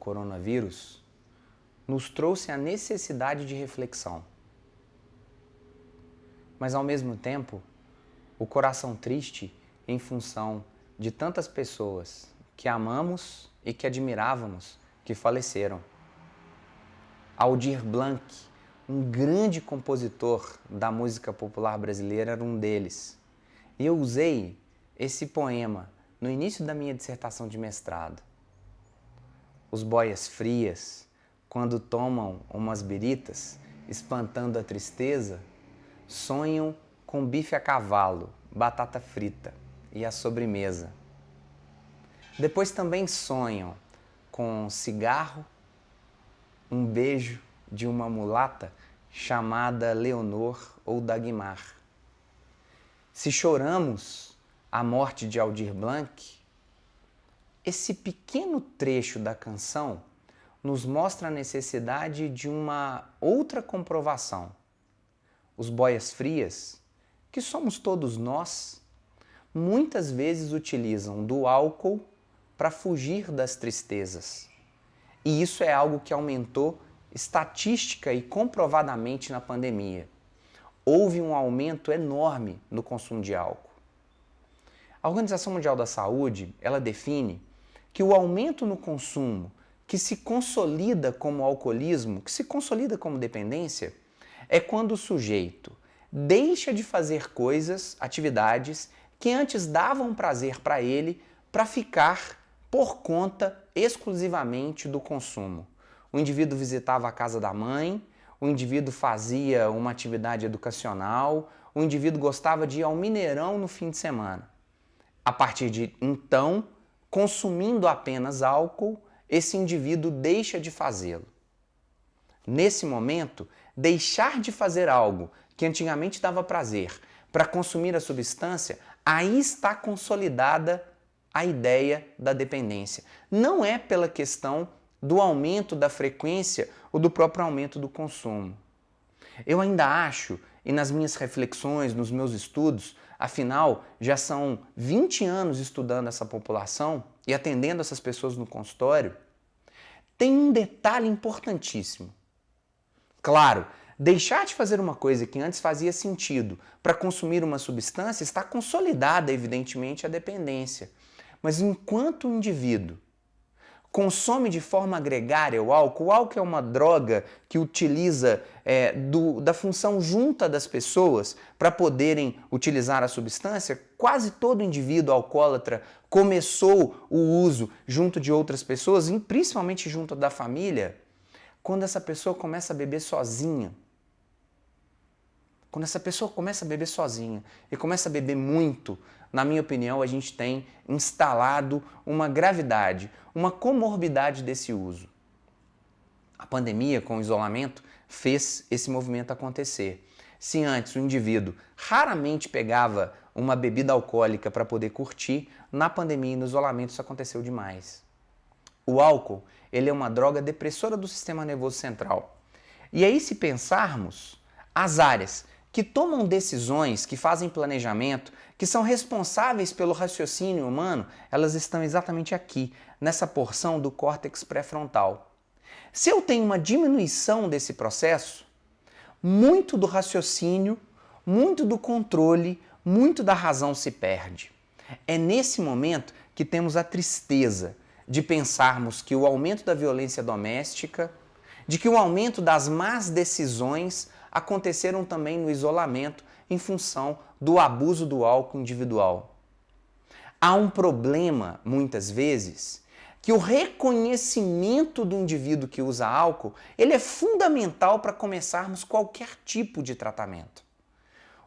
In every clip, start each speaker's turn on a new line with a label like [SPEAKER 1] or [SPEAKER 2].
[SPEAKER 1] coronavírus nos trouxe a necessidade de reflexão. Mas, ao mesmo tempo, o coração triste em função de tantas pessoas que amamos e que admirávamos que faleceram. Aldir Blanc, um grande compositor da música popular brasileira, era um deles. E eu usei esse poema no início da minha dissertação de mestrado. Os boias frias, quando tomam umas biritas, espantando a tristeza, sonham com bife a cavalo, batata frita e a sobremesa. Depois também sonham com cigarro, um beijo de uma mulata chamada Leonor ou Dagmar. Se choramos a morte de Aldir Blanc, esse pequeno trecho da canção nos mostra a necessidade de uma outra comprovação. Os boias frias, que somos todos nós, muitas vezes utilizam do álcool para fugir das tristezas. E isso é algo que aumentou estatística e comprovadamente na pandemia. Houve um aumento enorme no consumo de álcool. A Organização Mundial da Saúde, ela define que o aumento no consumo que se consolida como alcoolismo, que se consolida como dependência, é quando o sujeito deixa de fazer coisas, atividades que antes davam prazer para ele, para ficar por conta exclusivamente do consumo. O indivíduo visitava a casa da mãe, o indivíduo fazia uma atividade educacional, o indivíduo gostava de ir ao Mineirão no fim de semana. A partir de então, consumindo apenas álcool, esse indivíduo deixa de fazê-lo. Nesse momento, deixar de fazer algo que antigamente dava prazer para consumir a substância, aí está consolidada a ideia da dependência. Não é pela questão do aumento da frequência ou do próprio aumento do consumo. Eu ainda acho, e nas minhas reflexões, nos meus estudos, afinal, já são 20 anos estudando essa população e atendendo essas pessoas no consultório, tem um detalhe importantíssimo. Claro, deixar de fazer uma coisa que antes fazia sentido para consumir uma substância está consolidada, evidentemente, a dependência. Mas enquanto o indivíduo consome de forma gregária o álcool é uma droga que utiliza da função junta das pessoas para poderem utilizar a substância. Quase todo indivíduo alcoólatra começou o uso junto de outras pessoas, principalmente junto da família, quando essa pessoa começa a beber sozinha. Quando essa pessoa começa a beber sozinha e começa a beber muito, na minha opinião, a gente tem instalado uma gravidade, uma comorbidade desse uso. A pandemia, com o isolamento, fez esse movimento acontecer. Se antes o indivíduo raramente pegava uma bebida alcoólica para poder curtir, na pandemia e no isolamento isso aconteceu demais. O álcool, ele é uma droga depressora do sistema nervoso central. E aí, se pensarmos, as áreas que tomam decisões, que fazem planejamento, que são responsáveis pelo raciocínio humano, elas estão exatamente aqui, nessa porção do córtex pré-frontal. Se eu tenho uma diminuição desse processo, muito do raciocínio, muito do controle, muito da razão se perde. É nesse momento que temos a tristeza de pensarmos que o aumento da violência doméstica, de que o aumento das más decisões aconteceram também no isolamento em função do abuso do álcool individual. Há um problema, muitas vezes, que o reconhecimento do indivíduo que usa álcool, ele é fundamental para começarmos qualquer tipo de tratamento.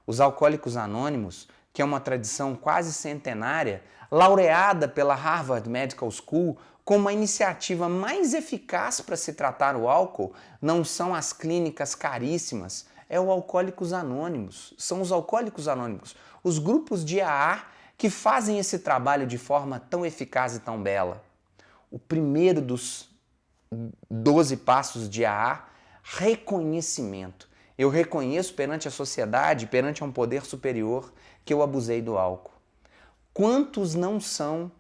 [SPEAKER 1] Os Alcoólicos Anônimos, que é uma tradição quase centenária, laureada pela Harvard Medical School como uma iniciativa mais eficaz para se tratar o álcool, não são as clínicas caríssimas, é o Alcoólicos Anônimos, são os Alcoólicos Anônimos, os grupos de AA que fazem esse trabalho de forma tão eficaz e tão bela. O primeiro dos 12 passos de AA, reconhecimento. Eu reconheço perante a sociedade, perante um poder superior, que eu abusei do álcool. Quantos não são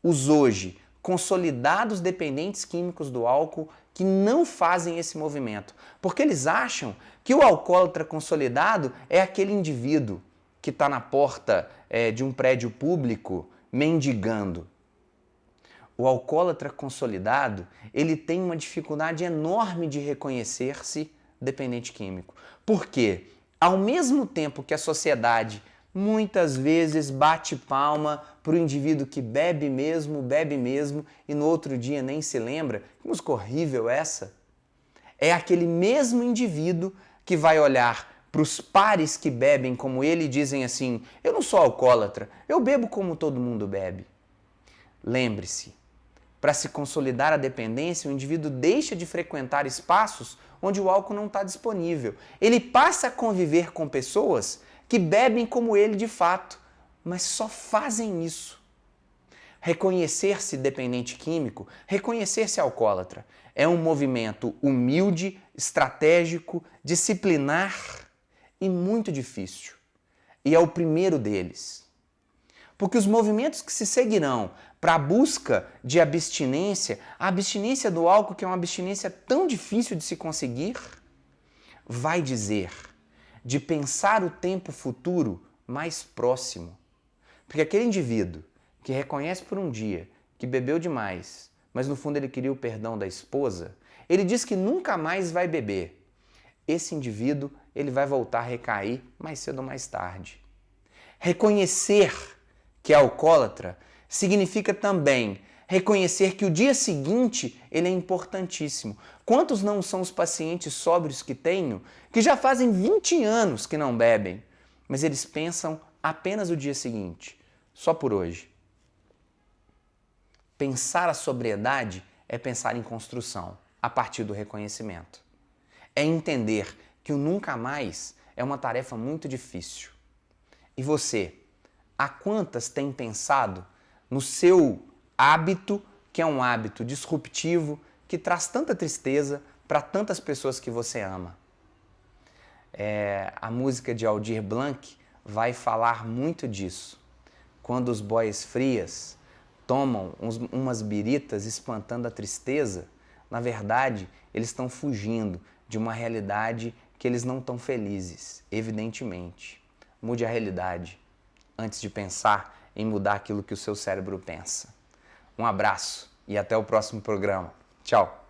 [SPEAKER 1] os hoje consolidados dependentes químicos do álcool que não fazem esse movimento, porque eles acham que o alcoólatra consolidado é aquele indivíduo que está na porta de um prédio público mendigando. O alcoólatra consolidado, ele tem uma dificuldade enorme de reconhecer-se dependente químico. Por quê? Ao mesmo tempo que a sociedade muitas vezes bate palma para o indivíduo que bebe mesmo, e no outro dia nem se lembra, que música horrível essa? É aquele mesmo indivíduo que vai olhar para os pares que bebem como ele e dizem assim: eu não sou alcoólatra, eu bebo como todo mundo bebe. Lembre-se, para se consolidar a dependência, o indivíduo deixa de frequentar espaços onde o álcool não está disponível. Ele passa a conviver com pessoas que bebem como ele de fato, mas só fazem isso. Reconhecer-se dependente químico, reconhecer-se alcoólatra, é um movimento humilde, estratégico, disciplinar e muito difícil. E é o primeiro deles. Porque os movimentos que se seguirão para a busca de abstinência, a abstinência do álcool, que é uma abstinência tão difícil de se conseguir, vai dizer de pensar o tempo futuro mais próximo. Porque aquele indivíduo que reconhece por um dia que bebeu demais, mas no fundo ele queria o perdão da esposa, ele diz que nunca mais vai beber. Esse indivíduo, ele vai voltar a recair mais cedo ou mais tarde. Reconhecer que é alcoólatra significa também reconhecer que o dia seguinte ele é importantíssimo. Quantos não são os pacientes sóbrios que tenho que já fazem 20 anos que não bebem, mas eles pensam apenas o dia seguinte, só por hoje. Pensar a sobriedade é pensar em construção, a partir do reconhecimento. É entender que o nunca mais é uma tarefa muito difícil. E você, a quantas tem pensado no seu hábito, que é um hábito disruptivo, que traz tanta tristeza para tantas pessoas que você ama? A música de Aldir Blanc vai falar muito disso. Quando os boias frias tomam umas biritas espantando a tristeza, na verdade, eles estão fugindo de uma realidade que eles não estão felizes, evidentemente. Mude a realidade antes de pensar em mudar aquilo que o seu cérebro pensa. Um abraço e até o próximo programa. Tchau!